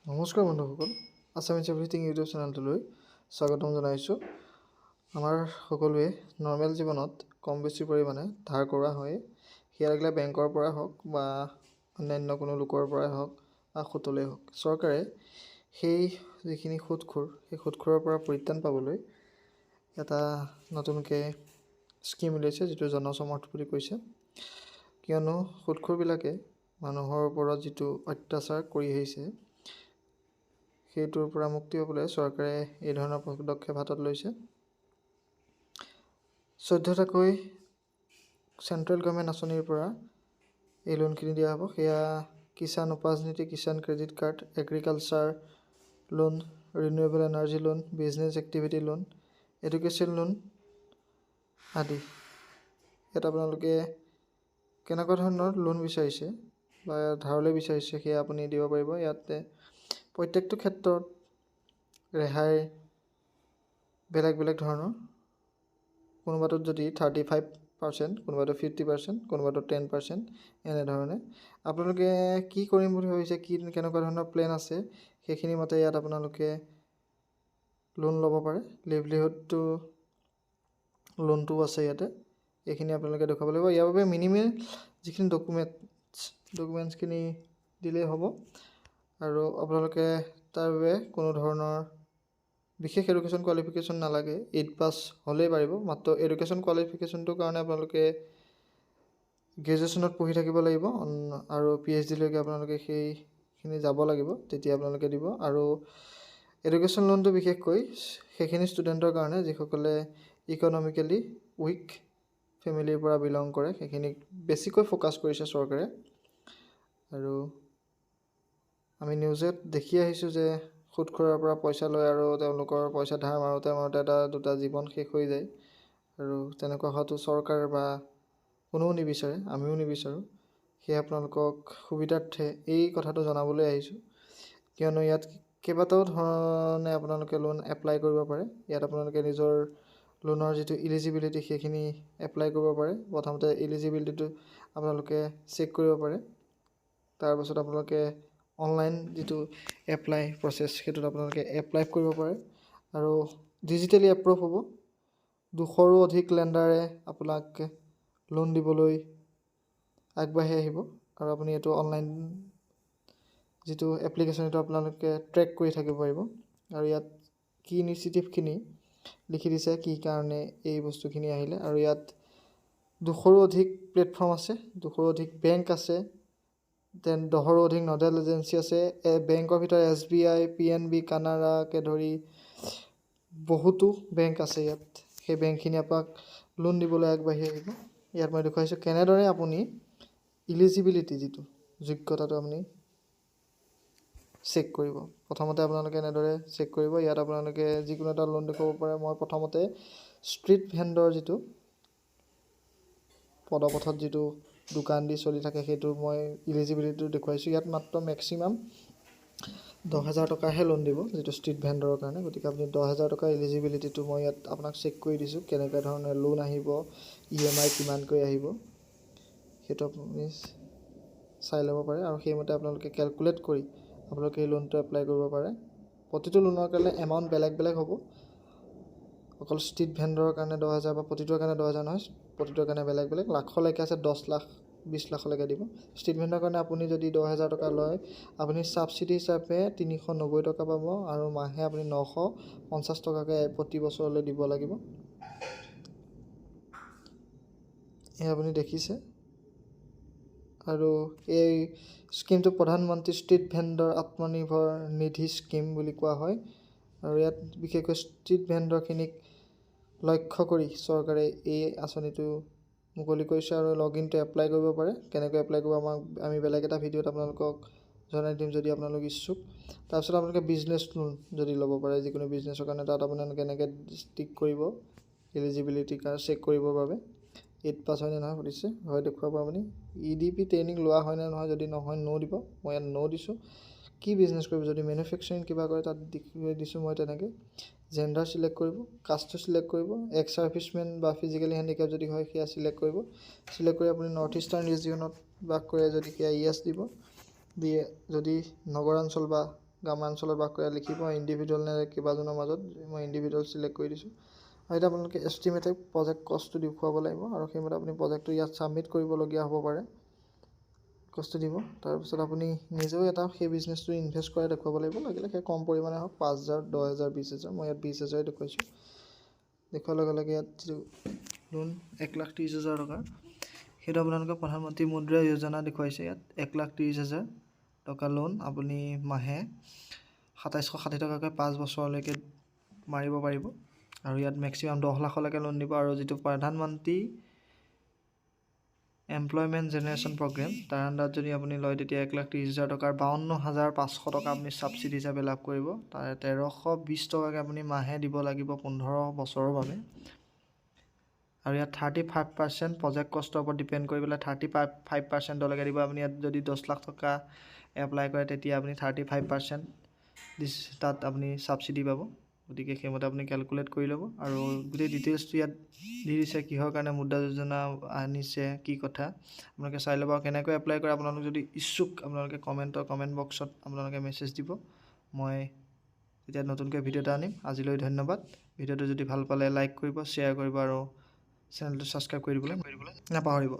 নমস্কাৰ বন্ধুসকল, Assamese everything YouTube চেনেলটোলৈ স্বাগতম জনাইছোঁ। আমাৰ সকলোৱে নৰ্মেল জীৱনত কম বেছি পৰিমাণে ধাৰ কৰা হয়। সেয়া লাগিলে বেংকৰ পৰা হওক বা অন্যান্য কোনো লোকৰ পৰাই হওক বা সুতলেই হওক। চৰকাৰে সেই যিখিনি সুতখোৰ, সেই সুতখোৰৰ পৰা পৰিত্ৰাণ পাবলৈ এটা নতুনকৈ স্কীম উলিয়াইছে, যিটো জনসমৰ্থ বুলি কৈছে। কিয়নো সুতখোৰবিলাকে মানুহৰ ওপৰত যিটো অত্যাচাৰ কৰি আহিছে, সেইটোৰ পৰা মুক্তি পাবলৈ চৰকাৰে এই ধৰণৰ পদক্ষেপ হাতত লৈছে। 14টাকৈ চেণ্ট্ৰেল গভৰ্ণমেণ্ট আঁচনিৰ পৰা এই লোনখিনি দিয়া হ'ব। সেয়া কিষাণ উপাৰ্জ Nidhi, Kisan credit card, agriculture loan, renewable energy loan, business activity loan, education loan আদি। ইয়াত আপোনালোকে কেনেকুৱা ধৰণৰ লোন বিচাৰিছে বা ধাৰলৈ বিচাৰিছে সেয়া আপুনি দিব পাৰিব। ইয়াতে প্ৰত্যেকটো ক্ষেত্ৰত ৰেহাই বেলেগ বেলেগ ধৰণৰ। কোনোবাটোত যদি 35%, কোনোবাটো 50%, কোনোবাটো 10%, এনেধৰণে আপোনালোকে কি কৰিম বুলি ভাবিছে, কেনেকুৱা ধৰণৰ প্লেন আছে, সেইখিনি মতে ইয়াত আপোনালোকে লোন ল'ব পাৰে। লিভলিহুডটো লোনটোও আছে ইয়াতে, এইখিনি আপোনালোকে দেখুৱাব লাগিব। ইয়াৰ বাবে মিনিমাম যিখিনি ডকুমেণ্টছখিনি দিলেই হ'ব। আৰু আপোনালোকে তাৰ বাবে কোনো ধৰণৰ বিশেষ এডুকেশ্যন কোৱালিফিকেশ্যন নালাগে, 8 পাছ হ'লেই পাৰিব। মাত্ৰ এডুকেশ্যন কোৱালিফিকেশ্যনটোৰ কাৰণে আপোনালোকে গ্ৰেজুৱেশ্যনত পঢ়ি থাকিব লাগিব আৰু PhD লৈকে আপোনালোকে সেইখিনি যাব লাগিব, তেতিয়া আপোনালোকে দিব। আৰু এডুকেশ্যন লোনটো বিশেষকৈ সেইখিনি ষ্টুডেণ্টৰ কাৰণে যিসকলে ইকনমিকেলি উইক ফেমিলিৰ পৰা বিলং কৰে, সেইখিনিক বেছিকৈ ফ'কাছ কৰিছে চৰকাৰে। আৰু আমি নিউজত দেখি আহিছোঁ যে সুতখোৰৰ পৰা পইচা লয় আৰু তেওঁলোকৰ পইচা ধাৰ মাৰোঁতে এটা দুটা জীৱন শেষ হৈ যায়। আৰু তেনেকুৱা হোৱাটো চৰকাৰ বা কোনেও নিবিচাৰে, আমিও নিবিচাৰোঁ। সেয়ে আপোনালোকক সুবিধাৰ্থে এই কথাটো জনাবলৈ আহিছোঁ। কিয়নো ইয়াত কেইবাটাও ধৰণে আপোনালোকে লোন এপ্লাই কৰিব পাৰে। ইয়াত আপোনালোকে নিজৰ লোনৰ যিটো ইলিজিবিলিটি সেইখিনি এপ্লাই কৰিব পাৰে। প্ৰথমতে ইলিজিবিলিটিটো আপোনালোকে চেক কৰিব পাৰে। তাৰপাছত আপোনালোকে অনলাইন যিটো এপ্লাই প্ৰচেছ, সেইটোত আপোনালোকে এপ্লাই কৰিব পাৰে আৰু ডিজিটেলি এপ্ৰুভ হ'ব। 200ৰো অধিক লেণ্ডাৰে আপোনাক লোন দিবলৈ আগবাঢ়ি আহিব। আৰু আপুনি এইটো অনলাইন যিটো এপ্লিকেশ্যন, এইটো আপোনালোকে ট্ৰেক কৰি থাকিব পাৰিব। আৰু ইয়াত কি ইনিচিয়েটিভখিনি লিখি দিছে, কি কাৰণে এই বস্তুখিনি আহিলে। আৰু ইয়াত 200ৰো অধিক প্লেটফৰ্ম আছে, 200ৰো অধিক বেংক আছে, 10ৰো অধিক নডেল এজেঞ্চি আছে। বেংকৰ ভিতৰত SBI, PNB, কানাড়াকে ধৰি বহুতো বেংক আছে ইয়াত। সেই বেংকখিনি আপোনাক লোন দিবলৈ আগবাঢ়ি আহিব। ইয়াত মই দেখুৱাইছোঁ কেনেদৰে আপুনি ইলিজিবিলিটি যিটো যোগ্যতাটো আপুনি চেক কৰিব। প্ৰথমতে আপোনালোকে এনেদৰে চেক কৰিব। ইয়াত আপোনালোকে যিকোনো এটা লোন দেখুৱাব পাৰে। মই প্ৰথমতে ষ্ট্ৰীট ভেণ্ডৰ যিটো পদপথত যিটো দোকান দি চলি থাকে, সেইটো মই ইলিজিবিলিটিটো দেখুৱাইছোঁ। ইয়াত মাত্ৰ মেক্সিমাম 10,000 টকাহে লোন দিব, যিটো ষ্ট্ৰীট ভেণ্ডৰৰ কাৰণে। গতিকে আপুনি 10,000 টকাৰ ইলিজিবিলিটিটো মই ইয়াত আপোনাক চেক কৰি দিছোঁ, কেনেকুৱা ধৰণৰ লোন আহিব, EMI কিমানকৈ আহিব, সেইটো আপুনি চাই ল'ব পাৰে। আৰু সেইমতে আপোনালোকে কেলকুলেট কৰি আপোনালোকে এই লোনটো এপ্লাই কৰিব পাৰে। প্ৰতিটো লোনৰ কাৰণে এমাউণ্ট বেলেগ বেলেগ হ'ব। অকল ষ্ট্ৰীট ভেণ্ডৰৰ কাৰণে 10,000 বা প্ৰতিটোৰ কাৰণে 10,000 নহয়, প্ৰতিটোৰ কাৰণে বেলেগ বেলেগ। লাখলৈকে আছে, 10 লাখ, 20 লাখলৈকে দিব। ষ্ট্ৰীট ভেণ্ডৰ কাৰণে আপুনি যদি 10,000 টকা লয়, আপুনি ছাবচিডি হিচাপে 390 টকা পাব আৰু মাহে আপুনি 950 টকাকৈ প্ৰতি বছৰলৈ দিব লাগিব। এয়া আপুনি দেখিছে। আৰু এই স্কীমটো প্ৰধানমন্ত্ৰী ষ্ট্ৰীট ভেণ্ডৰ আত্মনিৰ্ভৰ নিধি স্কীম বুলি কোৱা হয়। আৰু ইয়াত বিশেষকৈ ষ্ট্ৰীট ভেণ্ডৰখিনিক লক্ষ্য কৰি চৰকাৰে এই আঁচনিটো মুকলি কৰিছে। আৰু লগইনটো এপ্লাই কৰিব পাৰে। কেনেকৈ এপ্লাই কৰিব আমি বেলেগ এটা ভিডিঅ'ত আপোনালোকক জনাই দিম যদি আপোনালোক ইচ্ছুক। তাৰপিছত আপোনালোকে বিজনেছ লোন যদি ল'ব পাৰে, যিকোনো বিজনেছৰ কাৰণে, তাত আপোনালোকে এনেকৈ ষ্টিক কৰিব এলিজিবিলিটি কাৰ্ড চেক কৰিবৰ বাবে। 8 পাছ হয়নে নহয় সুধিছে, হয় দেখুৱাব আপুনি। EDP ট্ৰেইনিং লোৱা হয়নে নহয়, যদি নহয় ন' দিব। মই ইয়াত ন' দিছোঁ। কি বিজনেছ কৰিব, যদি মেনুফেকচাৰিং কিবা কৰে তাত দিছোঁ মই তেনেকৈ। জেণ্ডাৰ চিলেক্ট কৰিব, কাষ্টটো চিলেক্ট কৰিব, এক্স ছাৰ্ভিচমেন বা ফিজিকেলি হেণ্ডিকেপ যদি হয় সেয়া চিলেক্ট কৰিব। চিলেক্ট কৰি আপুনি নৰ্থ ইষ্টাৰ্ণ ৰিজিয়নত বাস কৰে যদি সেয়া ইয়েছ দিব। দিয়ে যদি নগৰাঞ্চল বা গ্ৰামাঞ্চলত বাস কৰে লিখিব ইণ্ডিভিজুৱেল নে কেইবাজনৰ মাজত মই ইণ্ডিভিজুৱেল চিলেক্ট কৰি দিছোঁ আৰু এতিয়া আপোনালোকে এষ্টিমেটেড প্ৰজেক্ট কষ্টটো দেখুৱাব লাগিব আৰু সেইমতে আপুনি প্ৰজেক্টটো ইয়াত ছাবমিট কৰিবলগীয়া হ'ব পাৰে কষ্ট দিব তাৰপিছত আপুনি নিজেও এটা সেই বিজনেছটো ইনভেষ্ট কৰাই দেখুৱাব লাগিব লাগিলে সেই কম পৰিমাণে হওক 5,000 10,000 20,000 মই ইয়াত 20,000 দেখুৱাইছোঁ দেখুৱাৰ লগে লগে ইয়াত যিটো লোন 1,30,000 টকা সেইটো আপোনালোকে প্ৰধানমন্ত্ৰী মুদ্ৰা যোজনা দেখুৱাইছে ইয়াত 1,30,000 টকা লোন আপুনি মাহে 2,760 টকাকৈ 5 বছৰলৈকে মাৰিব পাৰিব আৰু ইয়াত মেক্সিমাম 10 লাখলৈকে লোন দিব আৰু যিটো প্ৰধানমন্ত্ৰী এমপ্লয়মেণ্ট জেনেৰেশ্যন প্ৰগ্ৰেম তাৰ আণ্ডাৰত যদি আপুনি লয় তেতিয়া 1,30,000 টকাৰ 52,500 টকা আপুনি ছাবচিডি হিচাপে লাভ কৰিব তাৰে 1,320 টকাকৈ আপুনি মাহে দিব লাগিব 15 বছৰৰ বাবে আৰু ইয়াত 35% প্ৰজেক্ট কষ্টৰ ওপৰত ডিপেণ্ড কৰি পেলাই 35%লৈকে দিব আপুনি ইয়াত যদি 10 লাখ টকা এপ্লাই কৰে তেতিয়া আপুনি 35% তাত আপুনি ছাবচিডি পাব গতিকে সেইমতে আপুনি কেলকুলেট কৰি ল'ব আৰু গোটেই ডিটেইলছটো ইয়াত দি দিছে কিহৰ কাৰণে মুদ্ৰা যোজনা আনিছে কি কথা আপোনালোকে চাই ল'ব আৰু কেনেকৈ এপ্লাই কৰে আপোনালোকে যদি ইচ্ছুক আপোনালোকে কমেণ্ট বক্সত আপোনালোকে মেছেজ দিব মই এতিয়া নতুনকৈ ভিডিঅ' এটা আনিম আজিলৈ ধন্যবাদ ভিডিঅ'টো যদি ভাল পালে লাইক কৰিব শ্বেয়াৰ কৰিব আৰু চেনেলটো ছাবস্ক্ৰাইব কৰি দিবলৈ নাপাহৰিব